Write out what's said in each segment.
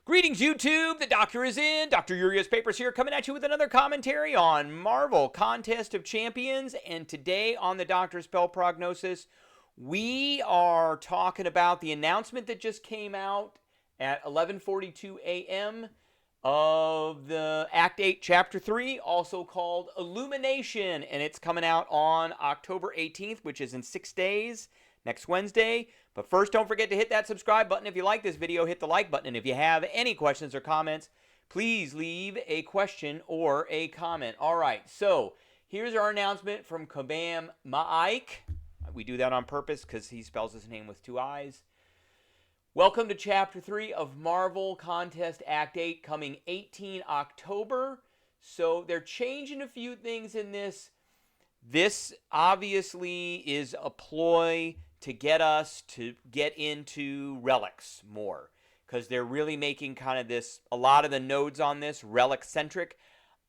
Greetings, YouTube. The doctor is in. Dr. Urias Papers here, coming at you with another commentary on Marvel Contest of Champions. And today on the Doctor's Spell Prognosis, we are talking about the announcement that just came out at 11:42 a.m. of the Act 8, Chapter 3, also called Illumination. And it's coming out on October 18th, which is in 6 days, next Wednesday. But first, don't forget to hit that subscribe button if you like this video. Hit the like button. And if you have any questions or comments, please leave a question or a comment. All right, so here's our announcement from Kabam Ma'ike. We do that on purpose because he spells his name with 2 I's. Welcome to Chapter 3 of Marvel Contest Act 8, coming 18 October. So they're changing a few things in this. This obviously is a ploy to get us to get into relics more, because they're really making kind of this, a lot of the nodes on this relic-centric.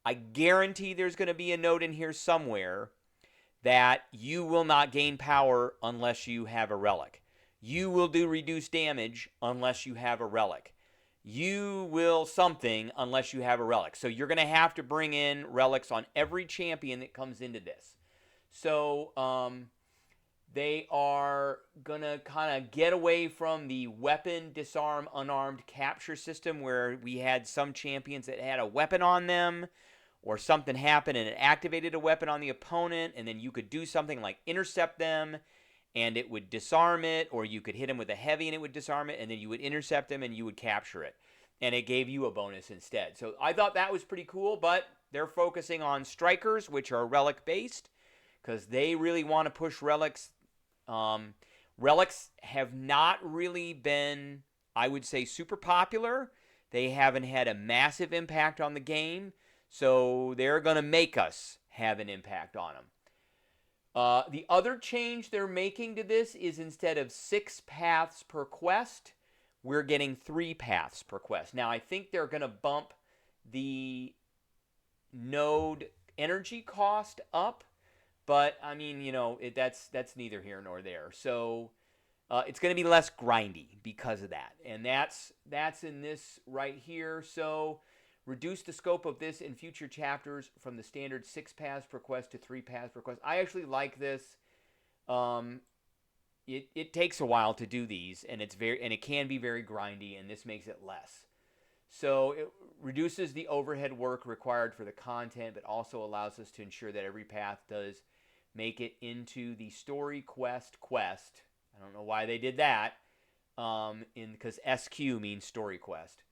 I guarantee there's going to be a node in here somewhere that you will not gain power unless you have a relic. You will do reduced damage unless you have a relic. You will something unless you have a relic. So you're going to have to bring in relics on every champion that comes into this. So they are going to kind of get away from the weapon, disarm, unarmed capture system where we had some champions that had a weapon on them or something happened and it activated a weapon on the opponent, and then you could do something like intercept them and it would disarm it, or you could hit them with a heavy and it would disarm it, and then you would intercept them and you would capture it. And it gave you a bonus instead. So I thought that was pretty cool, but they're focusing on strikers, which are relic-based, because they really want to push relics. Relics have not really been, I would say, super popular. They haven't had a massive impact on the game, so they're going to make us have an impact on them. The other change they're making to this is instead of 6 paths per quest, we're getting 3 paths per quest. Now, I think they're going to bump the node energy cost up, but, I mean, you know, that's neither here nor there. So it's going to be less grindy because of that. And that's in this right here. So reduce the scope of this in future chapters from the standard 6 paths per quest to 3 paths per quest. I actually like this. It takes a while to do these, and it can be very grindy, and this makes it less. So it reduces the overhead work required for the content, but also allows us to ensure that every path does make it into the story quest. I don't know why they did that, because SQ means story quest.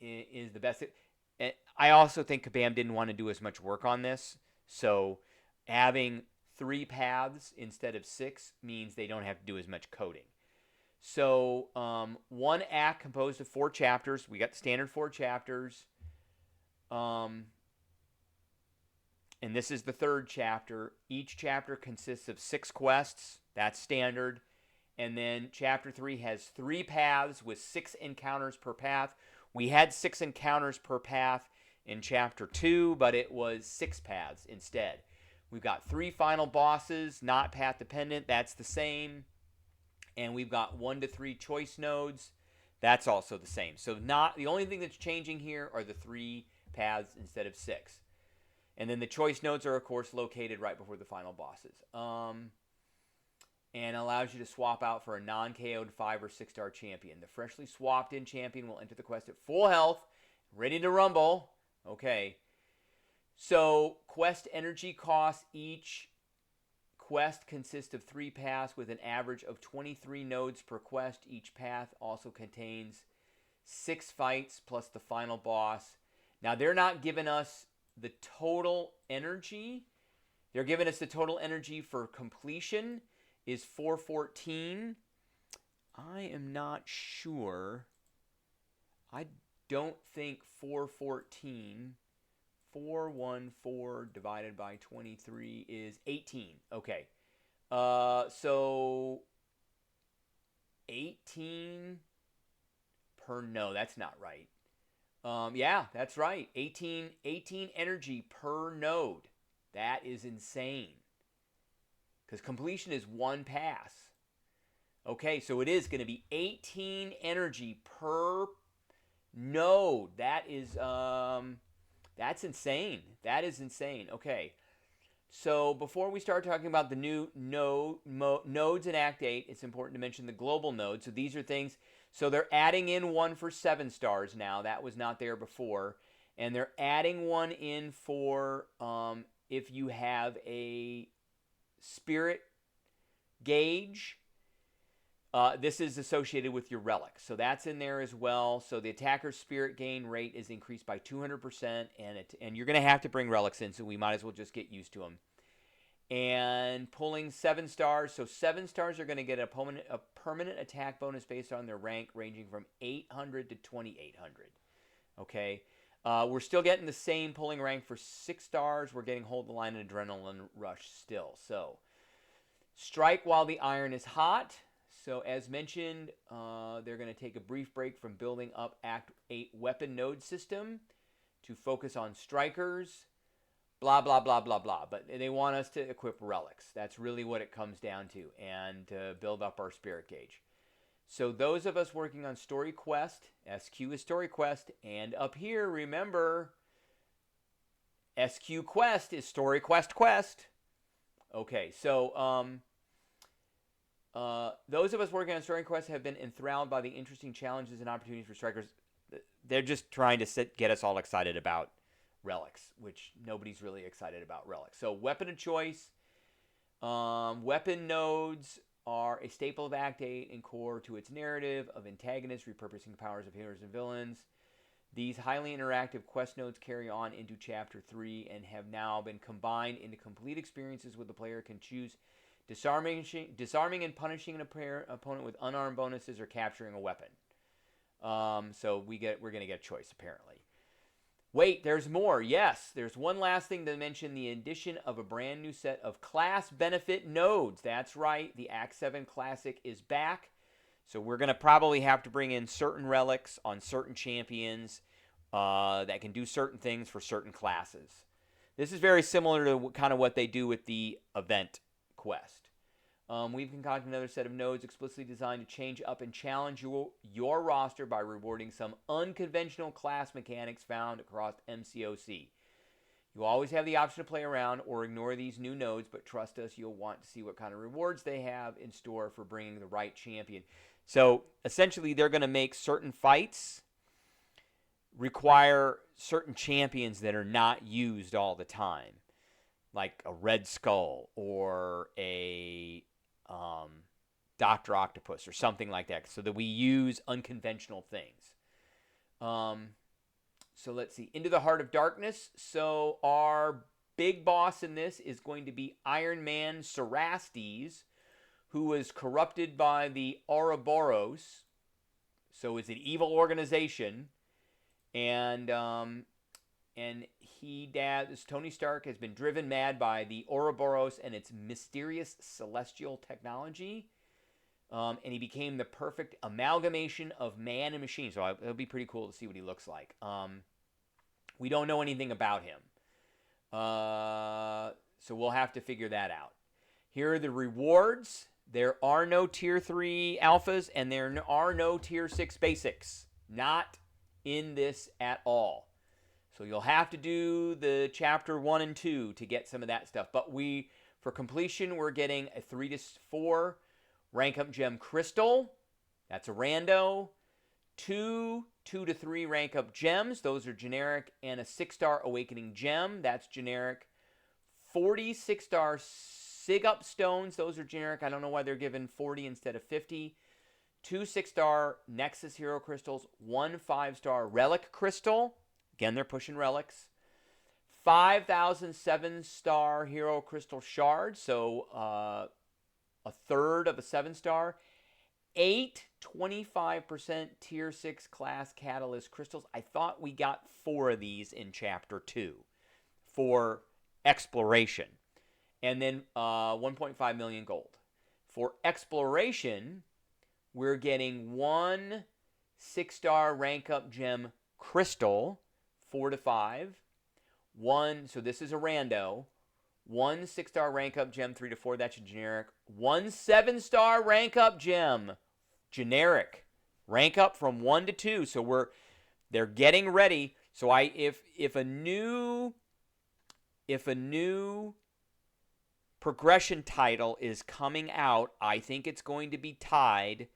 Is the best. I also think Kabam didn't want to do as much work on this, so having 3 paths instead of 6 means they don't have to do as much coding. So 1 act composed of 4 chapters. We got the standard 4 chapters. And this is the 3rd chapter. Each chapter consists of 6 quests. That's standard. And then chapter 3 has 3 paths with 6 encounters per path. We had 6 encounters per path in chapter 2, but it was 6 paths instead. We've got 3 final bosses, not path dependent. That's the same. And we've got 1 to 3 choice nodes. That's also the same. So the only thing that's changing here are the 3 paths instead of 6. And then the choice nodes are, of course, located right before the final bosses. And allows you to swap out for a non-KO'd 5 or 6-star champion. The freshly swapped in champion will enter the quest at full health, ready to rumble. Okay. So quest energy costs. Each quest consists of 3 paths with an average of 23 nodes per quest. Each path also contains 6 fights plus the final boss. Now, they're not giving us the total energy. They're giving us the total energy for completion is 414. I am not sure. I don't think 414 divided by 23 is 18. Okay. So 18 per, no, that's not right. Yeah, that's right. 18 energy per node. That is insane. Because completion is 1 pass. Okay, so it is going to be 18 energy per node. That's insane. That is insane. Okay. So before we start talking about the new nodes in Act 8, it's important to mention the global nodes. So these are things, so they're adding in one for 7 stars now. That was not there before. And they're adding one in for if you have a spirit gauge. This is associated with your relic. So that's in there as well. So the attacker's spirit gain rate is increased by 200%, and you're going to have to bring relics in, so we might as well just get used to them. And pulling 7 stars. So 7 stars are going to get a permanent attack bonus based on their rank, ranging from 800 to 2800. Okay. We're still getting the same pulling rank for 6 stars. We're getting Hold the Line and Adrenaline Rush still. So strike while the iron is hot. So as mentioned, they're going to take a brief break from building up Act 8 weapon node system to focus on strikers, blah, blah, blah, blah, blah. But they want us to equip relics. That's really what it comes down to, and to build up our spirit gauge. So those of us working on Story Quest, SQ is Story Quest, and up here, remember, SQ Quest is Story Quest Quest. Okay, so those of us working on Story Quest have been enthralled by the interesting challenges and opportunities for strikers. They're just trying to get us all excited about relics, which nobody's really excited about relics. So weapon of choice, weapon nodes are a staple of Act 8 and core to its narrative of antagonists repurposing the powers of heroes and villains. These highly interactive quest nodes carry on into Chapter 3 and have now been combined into complete experiences where the player can choose disarming and punishing an opponent with unarmed bonuses or capturing a weapon. So we're going to get a choice, apparently. Wait, there's more. Yes, there's one last thing to mention, the addition of a brand new set of class benefit nodes. That's right, the Act 7 Classic is back. So we're going to probably have to bring in certain relics on certain champions that can do certain things for certain classes. This is very similar to kind of what they do with the event quest. We've concocted another set of nodes explicitly designed to change up and challenge your roster by rewarding some unconventional class mechanics found across MCOC. You always have the option to play around or ignore these new nodes, but trust us, you'll want to see what kind of rewards they have in store for bringing the right champion. So essentially, they're going to make certain fights require certain champions that are not used all the time, like a Red Skull or a Dr. Octopus or something like that, so that we use unconventional things. So let's see. Into the Heart of Darkness. So our big boss in this is going to be Iron Man Cerastes, who was corrupted by the Ouroboros. So it's an evil organization. And Tony Stark has been driven mad by the Ouroboros and its mysterious celestial technology. And he became the perfect amalgamation of man and machine. So it'll be pretty cool to see what he looks like. We don't know anything about him. So we'll have to figure that out. Here are the rewards. There are no Tier 3 alphas, and there are no Tier 6 basics. Not in this at all. So you'll have to do the Chapter 1 and 2 to get some of that stuff. But for completion, we're getting a 3 to 4 rank up gem crystal. That's a rando. 2 to 3 rank up gems. Those are generic. And a 6-star awakening gem. That's generic. 40 6-star sig up stones. Those are generic. I don't know why they're given 40 instead of 50. 2 6-star Nexus hero crystals. 1 5-star relic crystal. Again, they're pushing relics. 5,000 7-star hero crystal shards. So a third of a 7-star. 8 25% tier 6 class catalyst crystals. I thought we got 4 of these in Chapter 2 for exploration. And then 1.5 million gold. For exploration, we're getting 1 6-star rank up gem crystal, 4 to 5. So this is a rando. 1 6-star rank up gem, 3 to 4. That's a generic. 1 7-star rank up gem, generic. Rank up from 1 to 2. So They're getting ready. So if a new progression title is coming out, I think it's going to be tied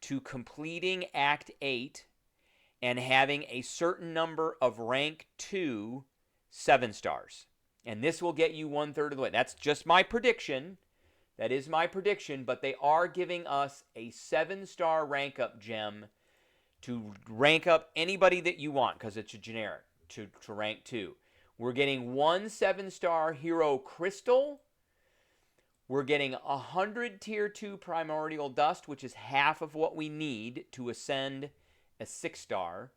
to completing Act 8 and having a certain number of rank 2 7 stars. And this will get you 1/3 of the way. That's just my prediction. That is my prediction, but they are giving us a 7-star rank up gem to rank up anybody that you want, because it's a generic to rank 2. We're getting 1 7-star hero crystal. We're getting 100 tier 2 primordial dust, which is half of what we need to ascend a 6-star.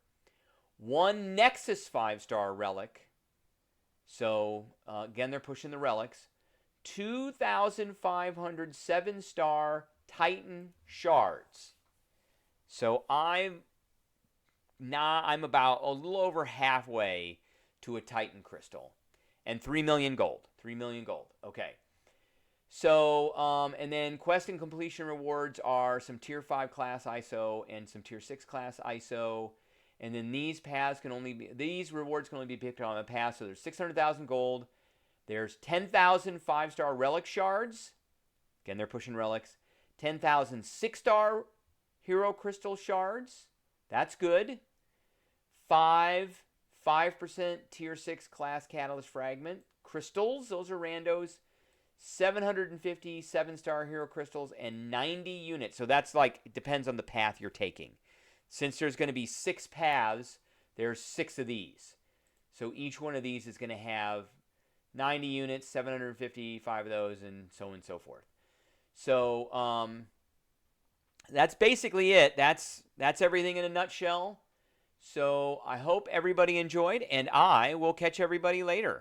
1 Nexus 5-star relic. So, again, they're pushing the relics. 2,500 7-star Titan shards. So I'm about a little over halfway to a Titan crystal. And 3 million gold. 3 million gold. Okay. So, and then quest and completion rewards are some tier 5 class ISO and some tier 6 class ISO. And then these rewards can only be picked on a pass. So there's 600,000 gold. There's 10,000 5-star relic shards. Again, they're pushing relics. 10,000 6-star hero crystal shards. That's good. 5% tier 6 class catalyst fragment. Crystals, those are randos. 750 7-star hero crystals and 90 units. So that's it depends on the path you're taking. Since there's going to be 6 paths, there's 6 of these. So each one of these is going to have 90 units, 755 of those, and so on and so forth. So that's basically it. That's everything in a nutshell. So I hope everybody enjoyed, and I will catch everybody later.